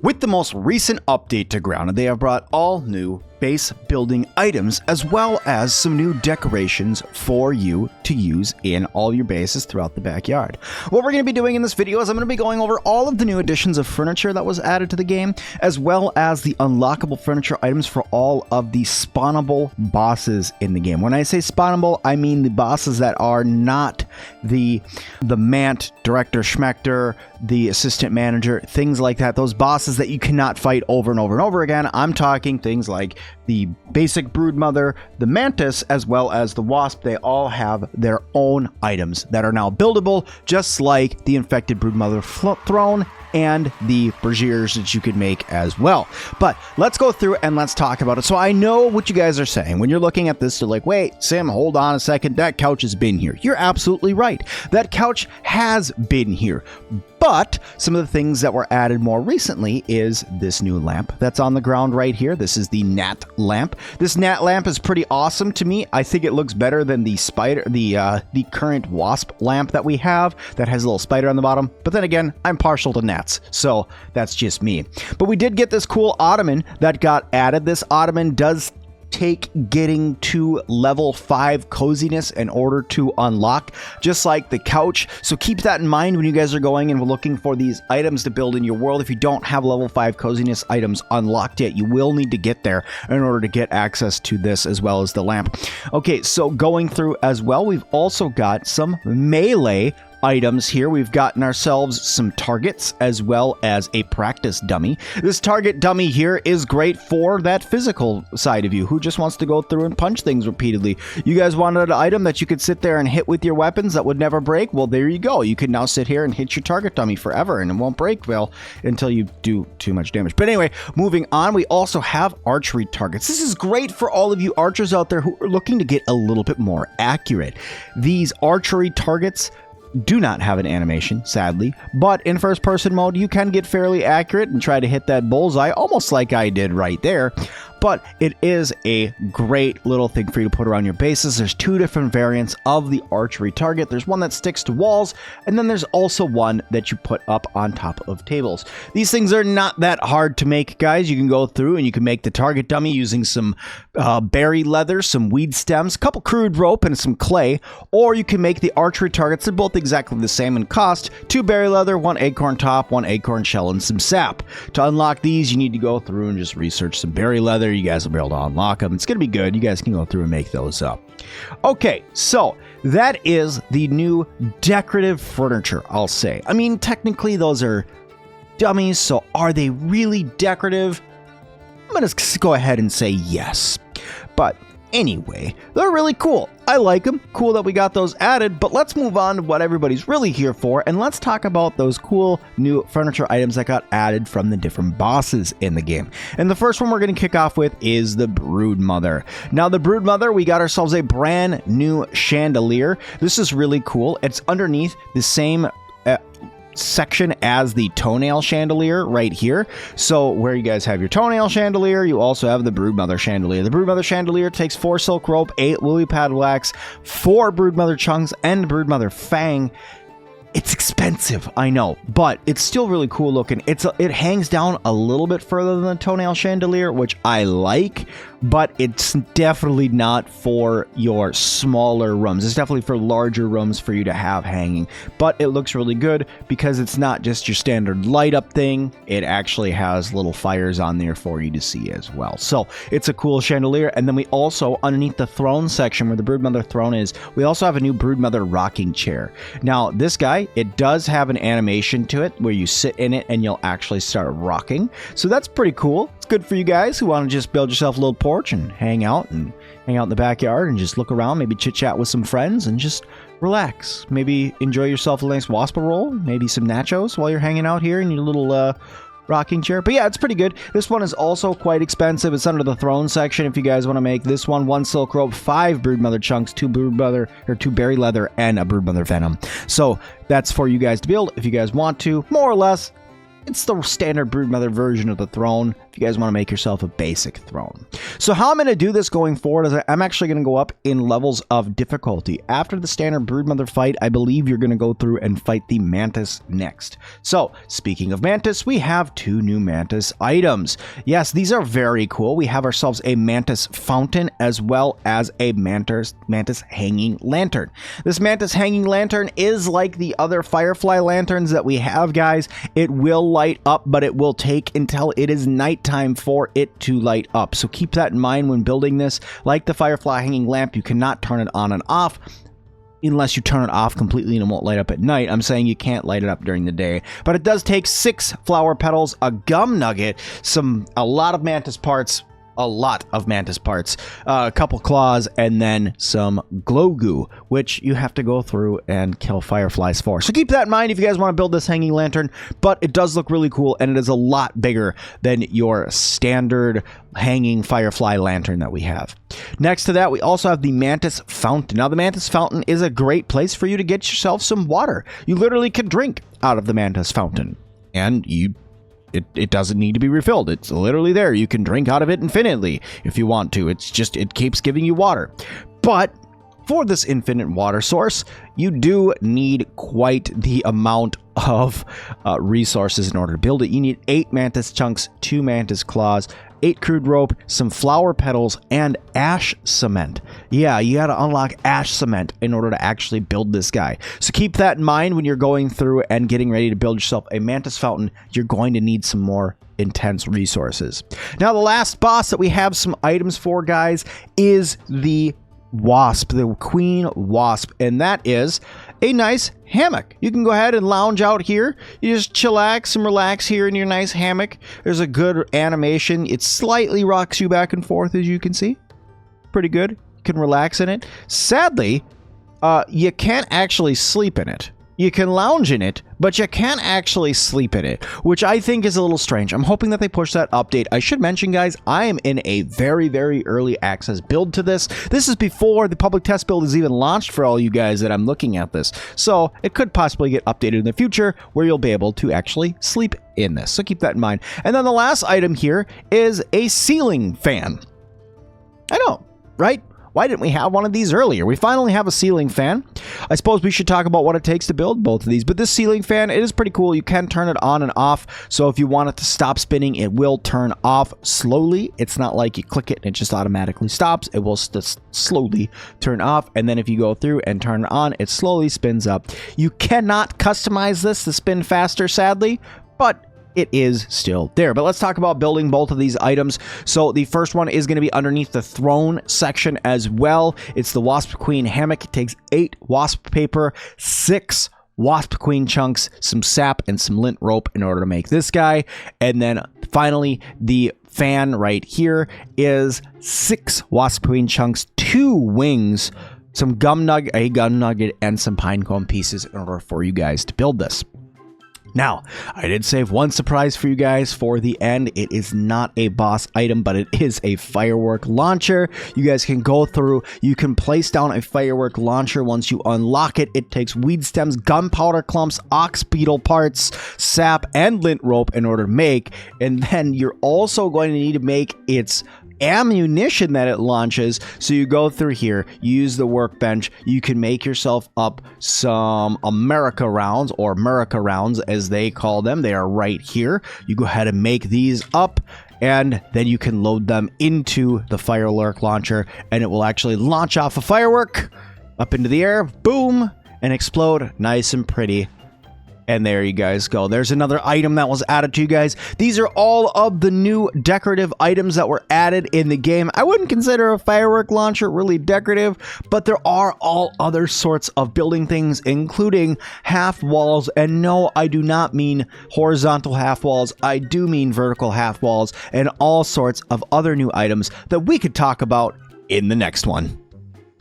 With the most recent update to Grounded, they have brought all new base building items as well as some new decorations for you to use in all your bases throughout the backyard. What we're going to be doing in this video is I'm going to be going over all of the new additions of furniture that was added to the game, as well as the unlockable furniture items for all of the spawnable bosses in the game. When I say spawnable, I mean the bosses that are not the Mant, Director Schmechter, the Assistant Manager, things like that. Those bosses that you cannot fight over and over and over again. I'm talking things like the basic Broodmother, the Mantis, as well as the WASP. They all have their own items that are now buildable, just like the infected Broodmother throne and the braziers that you could make as well. But let's go through and let's talk about it. So I know what you guys are saying. When you're looking at this, you're like, wait, Sim, hold on a second. That couch has been here. You're absolutely right. That couch has been here. But some of the things that were added more recently is this new lamp that's on the ground right here. This is the Gnat lamp. This Gnat lamp is pretty awesome to me. I think it looks better than the current Wasp lamp that we have that has a little spider on the bottom. But then again, I'm partial to gnats, so that's just me. But we did get this cool ottoman that got added. This ottoman does take getting to level 5 coziness in order to unlock, just like the couch. So keep that in mind when you guys are going and looking for these items to build in your world. If you don't have level 5 coziness items unlocked yet, you will need to get there in order to get access to this as well as the lamp. Okay, so going through as well, we've also got some melee items here. We've gotten ourselves some targets as well as a practice dummy. This target dummy here is great for that physical side of you who just wants to go through and punch things repeatedly. You guys wanted an item that you could sit there and hit with your weapons that would never break? Well, there you go. You can now sit here and hit your target dummy forever and it won't break, well, until you do too much damage. But anyway, moving on, we also have archery targets. This is great for all of you archers out there who are looking to get a little bit more accurate. These archery targets do not have an animation, sadly, but in first person mode you can get fairly accurate and try to hit that bullseye almost like I did right there. But it is a great little thing for you to put around your bases. There's two different variants of the archery target. There's one that sticks to walls, and then there's also one that you put up on top of tables. These things are not that hard to make, guys. You can go through and you can make the target dummy using some berry leather, some weed stems, a couple crude rope, and some clay. Or you can make the archery targets. They're both exactly the same in cost. 2 berry leather, 1 acorn top, 1 acorn shell, and some sap. To unlock these, you need to go through and just research some berry leather. You guys will be able to unlock them. It's going to be good. You guys can go through and make those up. Okay, so that is the new decorative furniture, I'll say. I mean, technically those are dummies, so are they really decorative? I'm going to go ahead and say yes. But anyway, they're really cool. I like them. Cool that we got those added, but let's move on to what everybody's really here for, and let's talk about those cool new furniture items that got added from the different bosses in the game. And the first one we're going to kick off with is the Broodmother. Now, the Broodmother, we got ourselves a brand new chandelier. This is really cool. It's underneath the same section as the toenail chandelier right here. So where you guys have your toenail chandelier, you also have the Broodmother chandelier. The Broodmother chandelier takes 4 silk rope, 8 lily pad wax, 4 Broodmother chunks, and Broodmother fang. It's expensive, I know, but it's still really cool looking. It hangs down a little bit further than the toenail chandelier, which I like, but it's definitely not for your smaller rooms. It's definitely for larger rooms for you to have hanging, but it looks really good because it's not just your standard light up thing. It actually has little fires on there for you to see as well. So it's a cool chandelier. And then we also, underneath the throne section where the Broodmother throne is, we also have a new Broodmother rocking chair. Now, this guy, it does have an animation to it where you sit in it and you'll actually start rocking. So that's pretty cool. It's good for you guys who want to just build yourself a little porch and hang out in the backyard and just look around, maybe chit chat with some friends and just relax. Maybe enjoy yourself a nice Wasp roll, maybe some nachos while you're hanging out here in your little rocking chair. But yeah, it's pretty good. This one is also quite expensive. It's under the throne section if you guys want to make this one. 1 silk rope, 5 Broodmother chunks, 2 berry leather, and a Broodmother venom. So that's for you guys to build if you guys want to. More or less, it's the standard Broodmother version of the throne. if you guys want to make yourself a basic throne. So how I'm going to do this going forward is I'm actually going to go up in levels of difficulty. After the standard Broodmother fight, I believe you're going to go through and fight the Mantis next. So speaking of Mantis, we have 2 new Mantis items. Yes, these are very cool. We have ourselves a Mantis fountain as well as a Mantis hanging lantern. This Mantis hanging lantern is like the other Firefly lanterns that we have, guys. It will light up, but it will take until it is nighttime for it to light up. So keep that in mind when building this. Like the Firefly hanging lamp, you cannot turn it on and off unless you turn it off completely and it won't light up at night. I'm saying you can't light it up during the day. But it does take 6 flower petals, a gum nugget, a lot of Mantis parts, a couple claws, and then some glow goo, which you have to go through and kill fireflies for. So keep that in mind if you guys want to build this hanging lantern, but it does look really cool, and it is a lot bigger than your standard hanging firefly lantern that we have. Next to that, we also have the Mantis fountain. Now, the Mantis fountain is a great place for you to get yourself some water. You literally can drink out of the Mantis fountain, and it doesn't need to be refilled. It's literally there. You can drink out of it infinitely if you want to. It's just, it keeps giving you water. But for this infinite water source, you do need quite the amount of resources in order to build it. You need 8 Mantis chunks, 2 Mantis claws, 8 crude rope, some flower petals, and ash cement. Yeah, you gotta unlock ash cement in order to actually build this guy. So keep that in mind when you're going through and getting ready to build yourself a Mantis fountain. You're going to need some more intense resources. Now, the last boss that we have some items for, guys, is the Wasp, the Queen Wasp, and that is a nice hammock. You can go ahead and lounge out here. You just chillax and relax here in your nice hammock. There's a good animation. It slightly rocks you back and forth, as you can see. Pretty good. You can relax in it. Sadly, you can't actually sleep in it. You can lounge in it, but you can't actually sleep in it, which I think is a little strange. I'm hoping that they push that update. I should mention, guys, I am in a very, very early access build to this. This is before the public test build is even launched for all you guys that I'm looking at this. So it could possibly get updated in the future where you'll be able to actually sleep in this. So keep that in mind. And then the last item here is a ceiling fan. I know, right? Why didn't we have one of these earlier? We finally have a ceiling fan. I suppose we should talk about what it takes to build both of these. But this ceiling fan, it is pretty cool. You can turn it on and off. So if you want it to stop spinning, it will turn off slowly. It's not like you click it and it just automatically stops. It will just slowly turn off. And then if you go through and turn it on, it slowly spins up. You cannot customize this to spin faster, sadly, but it is still there. But let's talk about building both of these items. So the first one is going to be underneath the throne section as well. It's the Wasp Queen hammock. It takes 8 wasp paper, 6 Wasp Queen chunks, some sap, and some lint rope in order to make this guy. And then finally, the fan right here is 6 Wasp Queen chunks, 2 wings, some a gum nugget, and some pine cone pieces in order for you guys to build this. Now, I did save one surprise for you guys for the end. It is not a boss item, but it is a firework launcher. You guys can go through, you can place down a firework launcher. Once you unlock it, it takes weed stems, gunpowder clumps, ox beetle parts, sap, and lint rope in order to make. And then you're also going to need to make its ammunition that it launches. So you go through here, you use the workbench, you can make yourself up some America rounds, or America rounds as they call them. They are right here. You go ahead and make these up, and then you can load them into the firework launcher, and it will actually launch off a firework up into the air, boom, and explode nice and pretty. And there you guys go. There's another item that was added to you guys. These are all of the new decorative items that were added in the game. I wouldn't consider a firework launcher really decorative, but there are all other sorts of building things, including half walls. And no, I do not mean horizontal half walls. I do mean vertical half walls and all sorts of other new items that we could talk about in the next one.